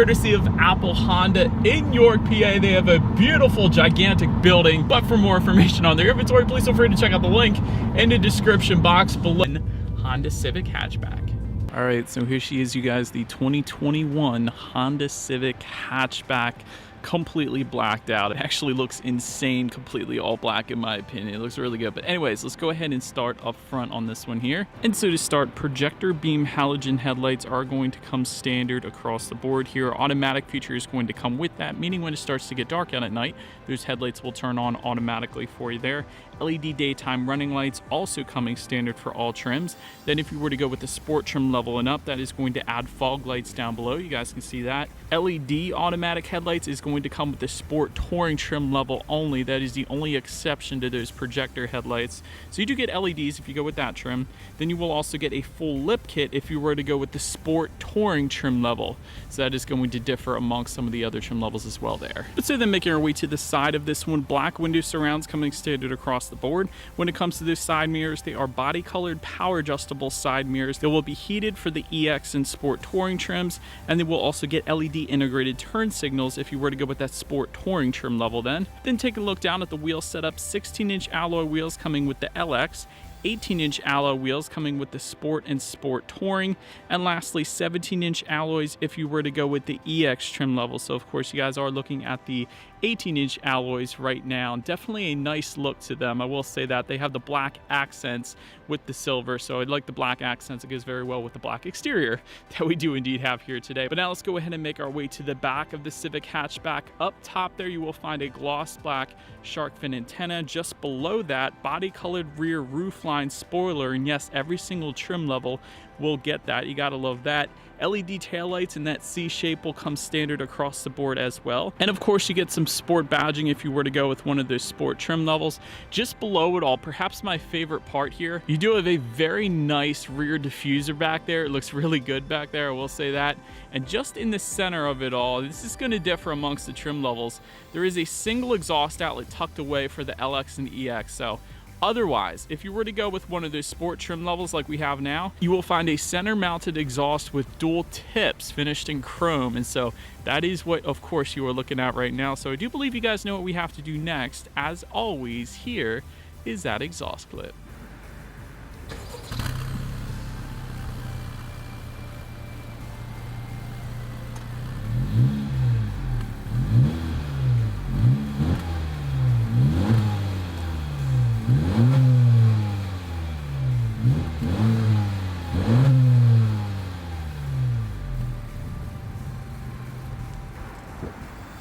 courtesy of Apple Honda in York, PA. They have a beautiful, gigantic building. But for more information on their inventory, please feel free to check out the link in the description box below. Honda Civic Hatchback. All right, so here she is, you guys, the 2021 Honda Civic Hatchback. Completely blacked out. It actually looks insane, completely all black in my opinion. It looks really good. But anyways, let's go ahead and start up front on this one here. And so to start, projector beam halogen headlights are going to come standard across the board here. Automatic feature is going to come with that, meaning when it starts to get dark out at night, those headlights will turn on automatically for you there. LED daytime running lights also coming standard for all trims. Then if you were to go with the sport trim level and up, that is going to add fog lights down below. You guys can see that. LED automatic headlights is going to come with the sport touring trim level only. That is the only exception to those projector headlights. So you do get LEDs if you go with that trim. Then you will also get a full lip kit if you were to go with the sport touring trim level. So that is going to differ amongst some of the other trim levels as well there. But so then making our way to the side of this one, black window surrounds coming standard across the board. When it comes to those side mirrors, they are body colored power adjustable side mirrors. They will be heated for the EX and sport touring trims, and they will also get LED integrated turn signals if you were to go with that sport touring trim level then. Then take a look down at the wheel setup. 16-inch alloy wheels coming with the LX. 18-inch alloy wheels coming with the sport and sport touring, and lastly 17-inch alloys if you were to go with the EX trim level. So of course you guys are looking at the 18-inch alloys right now. Definitely a nice look to them. I will say that they have the black accents with the silver, so I like the black accents. It goes very well with the black exterior that we do indeed have here today. But now let's go ahead and make our way to the back of the Civic Hatchback. Up top there you will find a gloss black shark fin antenna. Just below that, body colored rear roofline spoiler, and yes, every single trim level will get that. You gotta love that. LED taillights in that C shape will come standard across the board as well. And of course you get some sport badging if you were to go with one of those sport trim levels. Just below it all, perhaps my favorite part here, you do have a very nice rear diffuser back there. It looks really good back there, I will say that. And just in the center of it all, this is going to differ amongst the trim levels, there is a single exhaust outlet tucked away for the LX and EX. So otherwise, if you were to go with one of those sport trim levels like we have now, you will find a center mounted exhaust with dual tips finished in chrome. And so that is what, of course, you are looking at right now. So I do believe you guys know what we have to do next. As always, here is that exhaust clip.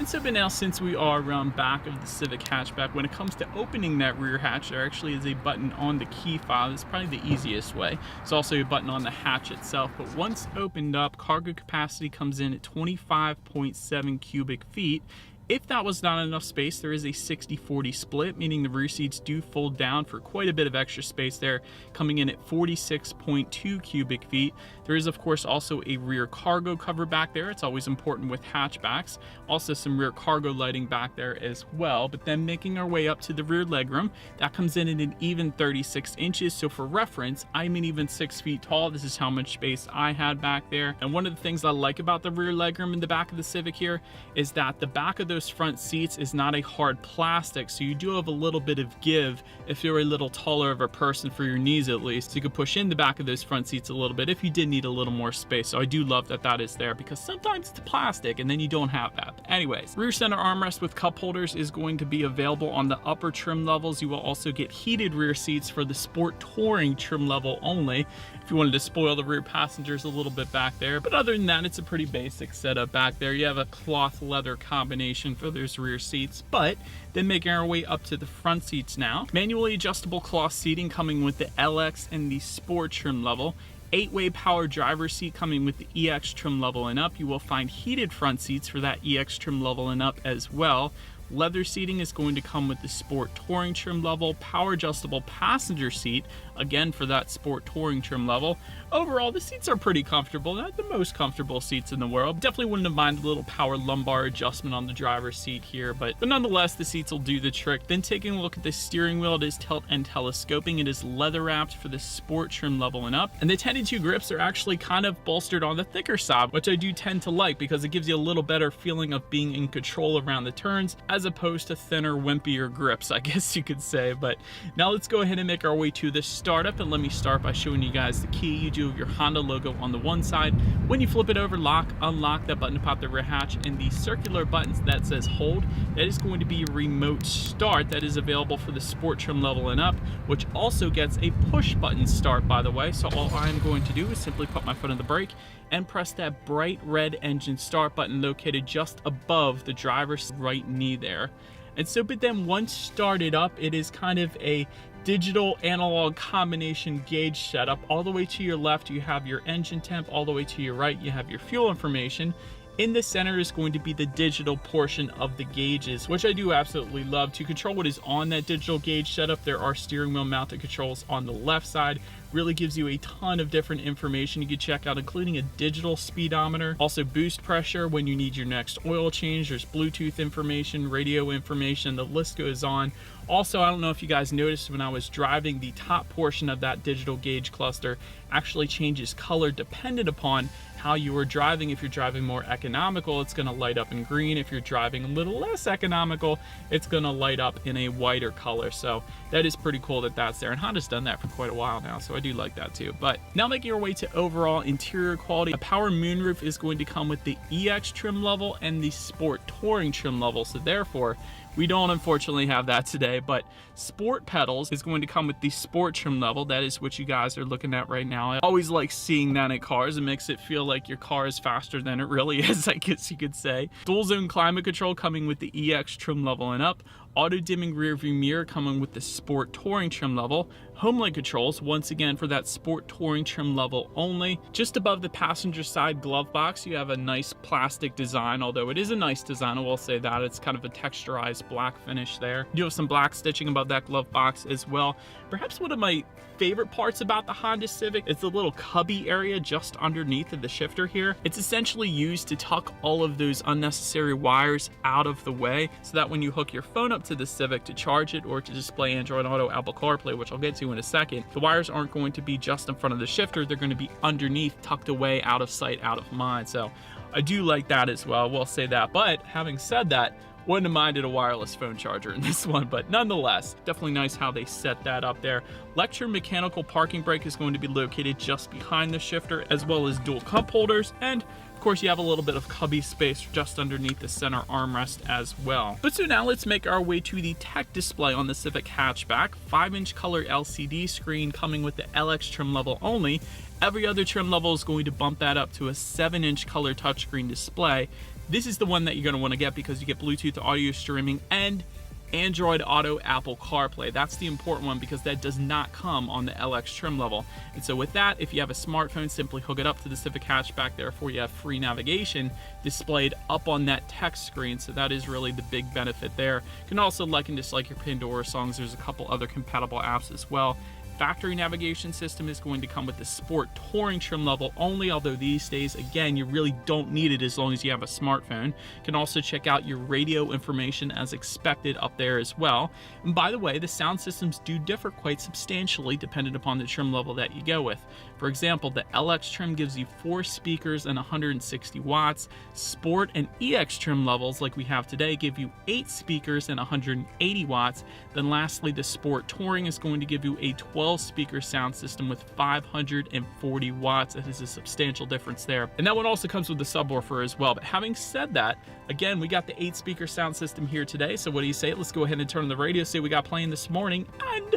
So but now, since we are around back of the Civic Hatchback, when it comes to opening that rear hatch, there actually is a button on the key fob. It's probably the easiest way. There's also a button on the hatch itself, but once opened up, cargo capacity comes in at 25.7 cubic feet. If that was not enough space, there is a 60-40 split, meaning the rear seats do fold down for quite a bit of extra space there, coming in at 46.2 cubic feet. There is, of course, also a rear cargo cover back there. It's always important with hatchbacks. Also some rear cargo lighting back there as well. But then making our way up to the rear legroom, that comes in at an even 36 inches. So for reference, I'm an even 6 feet tall. This is how much space I had back there. And one of the things I like about the rear legroom in the back of the Civic here is that the back of those front seats is not a hard plastic, so you do have a little bit of give if you're a little taller of a person, for your knees at least. You could push in the back of those front seats a little bit if you did need a little more space. So I do love that that is there, because sometimes it's plastic and then you don't have that. But anyways, rear center armrest with cup holders is going to be available on the upper trim levels. You will also get heated rear seats for the sport touring trim level only, if you wanted to spoil the rear passengers a little bit back there. But other than that, it's a pretty basic setup back there. You have a cloth leather combination for those rear seats. But then making our way up to the front seats now, manually adjustable cloth seating coming with the LX and the sport trim level. 8-way power driver seat coming with the EX trim level and up. You will find heated front seats for that EX trim level and up as well. Leather seating is going to come with the Sport Touring trim level, power adjustable passenger seat, again for that Sport Touring trim level. Overall, the seats are pretty comfortable, not the most comfortable seats in the world. Definitely wouldn't have minded a little power lumbar adjustment on the driver's seat here, but nonetheless, the seats will do the trick. Then taking a look at the steering wheel, it is tilt and telescoping. It is leather wrapped for the Sport trim level and up, and the 10-2 grips are actually kind of bolstered on the thicker side, which I do tend to like because it gives you a little better feeling of being in control around the turns as opposed to thinner, wimpier grips, I guess you could say. But now let's go ahead and make our way to the startup, and let me start by showing you guys the key. You do have your Honda logo on the one side. When you flip it over, lock, unlock, that button to pop the rear hatch, and the circular buttons that says hold, that is going to be a remote start that is available for the Sport trim level and up, which also gets a push button start, by the way. So all I'm going to do is simply put my foot on the brake and press that bright red engine start button located just above the driver's right knee there. And so, but then once started up, it is kind of a digital analog combination gauge setup. All the way to your left, you have your engine temp. All the way to your right, you have your fuel information. In the center is going to be the digital portion of the gauges, which I do absolutely love. To control what is on that digital gauge setup, there are steering wheel mounted controls on the left side. Really gives you a ton of different information you can check out, including a digital speedometer, also boost pressure when you need your next oil change. There's Bluetooth information, radio information, the list goes on. Also, I don't know if you guys noticed when I was driving, the top portion of that digital gauge cluster actually changes color dependent upon how you are driving. If you're driving more economical, it's going to light up in green. If you're driving a little less economical, it's going to light up in a whiter color. So that is pretty cool that that's there, and Honda's done that for quite a while now, so I do like that too. But now making our way to overall interior quality, a power moonroof is going to come with the EX trim level and the Sport Touring trim level, so therefore we don't unfortunately have that today. But Sport pedals is going to come with the Sport trim level. That is what you guys are looking at right now. I always like seeing that in cars. It makes it feel like your car is faster than it really is, I guess you could say. Dual zone climate control coming with the EX trim level and up. Auto dimming rear view mirror coming with the Sport Touring trim level. Homelink controls, once again for that Sport Touring trim level only. Just above the passenger side glove box, you have a nice plastic design, although it is a nice design, I will say that. It's kind of a texturized black finish there. You have some black stitching above that glove box as well. Perhaps one of my favorite parts about the Honda Civic is the little cubby area just underneath of the shifter here. It's essentially used to tuck all of those unnecessary wires out of the way so that when you hook your phone up to the Civic to charge it or to display Android Auto, Apple CarPlay, which I'll get to in a second, the wires aren't going to be just in front of the shifter. They're going to be underneath, tucked away, out of sight, out of mind. So I do like that as well, I will say that. But having said that, wouldn't have minded a wireless phone charger in this one, but nonetheless, definitely nice how they set that up there. Electromechanical parking brake is going to be located just behind the shifter, as well as dual cup holders, and of course you have a little bit of cubby space just underneath the center armrest as well. But so now let's make our way to the tech display on the Civic Hatchback. 5-inch color LCD screen coming with the LX trim level only. Every other trim level is going to bump that up to a 7-inch color touchscreen display. This is the one that you're going to want to get because you get Bluetooth audio streaming and Android Auto, Apple CarPlay. That's the important one because that does not come on the LX trim level. And so with that, if you have a smartphone, simply hook it up to the Civic Hatchback. Therefore, you have free navigation displayed up on that text screen. So that is really the big benefit there. You can also like and dislike your Pandora songs. There's a couple other compatible apps as well. Factory navigation system is going to come with the Sport Touring trim level only, although these days, again, you really don't need it as long as you have a smartphone. You can also check out your radio information as expected up there as well. And by the way, the sound systems do differ quite substantially depending upon the trim level that you go with. For example, the LX trim gives you 4 speakers and 160 watts. Sport and EX trim levels, like we have today, give you 8 speakers and 180 watts. Then lastly, the Sport Touring is going to give you a 12-speaker sound system with 540 watts. That is a substantial difference there. And that one also comes with the subwoofer as well. But having said that, again, we got the 8-speaker sound system here today. So what do you say? Let's go ahead and turn on the radio, see what we got playing this morning, and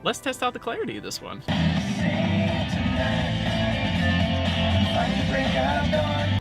let's test out the clarity of this one.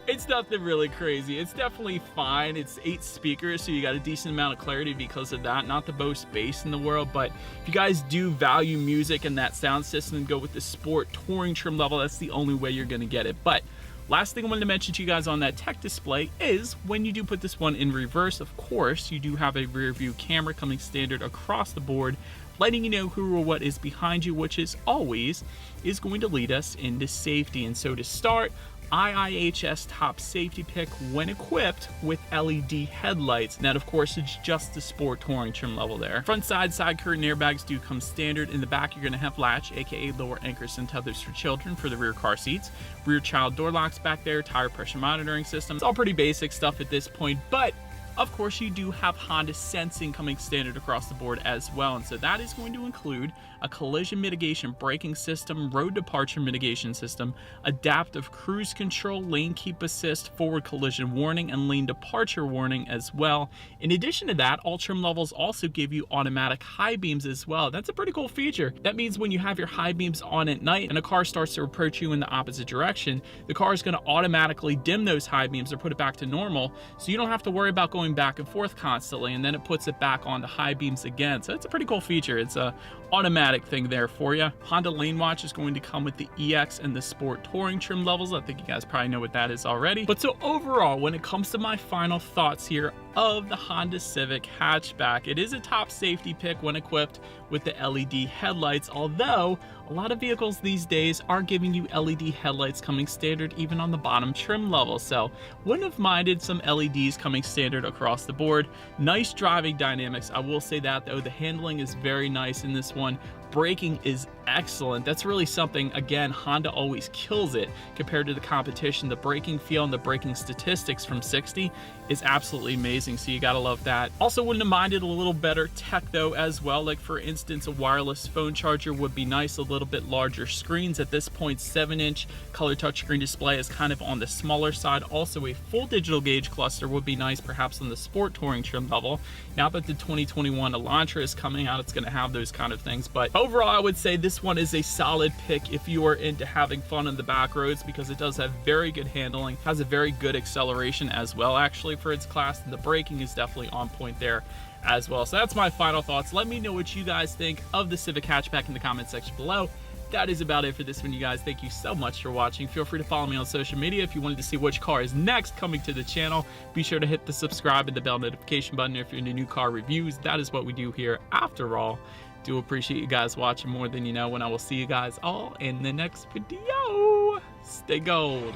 It's nothing really crazy. It's definitely fine. It's 8 speakers, so you got a decent amount of clarity because of that. Not the most bass in the world, but if you guys do value music and that sound system and go with the Sport Touring trim level, that's the only way you're going to get it. But Last thing I wanted to mention to you guys on that tech display is when you do put this one in reverse, of course, you do have a rear view camera coming standard across the board, letting you know who or what is behind you, which is always is going to lead us into safety. And so to start, IIHS top safety pick when equipped with LED headlights. Now, of course, it's just the sport touring trim level there. Front side curtain airbags do come standard. In the back, you're going to have latch, aka lower anchors and tethers for children for the rear car seats. Rear child door locks back there, tire pressure monitoring system. It's all pretty basic stuff at this point, but of course, you do have Honda sensing coming standard across the board as well, and so that is going to include a collision mitigation braking system, road departure mitigation system, adaptive cruise control, lane keep assist, forward collision warning, and lane departure warning as well. In addition to that, all trim levels also give you automatic high beams as well. That's a pretty cool feature. That means when you have your high beams on at night and a car starts to approach you in the opposite direction, the car is going to automatically dim those high beams or put it back to normal, so you don't have to worry about going back and forth constantly, and then it puts it back onto high beams again. So it's a pretty cool feature. It's a automatic thing there for you. Honda Lane Watch is going to come with the EX and the Sport Touring trim levels. I think you guys probably know what that is already. But so overall, when it comes to my final thoughts here of the Honda Civic Hatchback, it is a top safety pick when equipped with the LED headlights, although a lot of vehicles these days are giving you LED headlights coming standard even on the bottom trim level, so wouldn't have minded some LEDs coming standard across the board. Nice driving dynamics, I will say that though. The handling is very nice in this one. Braking is excellent. That's really something, again, Honda always kills it compared to the competition. The braking feel and the braking statistics from 60 is absolutely amazing, so you gotta love that. Also wouldn't have minded a little better tech though as well, like for instance a wireless phone charger would be nice, a little bit larger screens. At this point, 7-inch color touchscreen display is kind of on the smaller side. Also a full digital gauge cluster would be nice, perhaps on the sport touring trim level. Now that the 2021 Elantra is coming out, it's going to have those kind of things, but overall I would say this one is a solid pick if you are into having fun on the back roads, because it does have very good handling, has a very good acceleration as well actually for its class, and the braking is definitely on point there as well. So that's my final thoughts. Let me know what you guys think of the Civic Hatchback in the comment section below. That is about it for this one, you guys. Thank you so much for watching. Feel free to follow me on social media if you wanted to see which car is next coming to the channel. Be sure to hit the subscribe and the bell notification button if you're into new car reviews. That is what we do here after all. Do appreciate you guys watching more than you know, and I will see you guys all in the next video. Stay gold.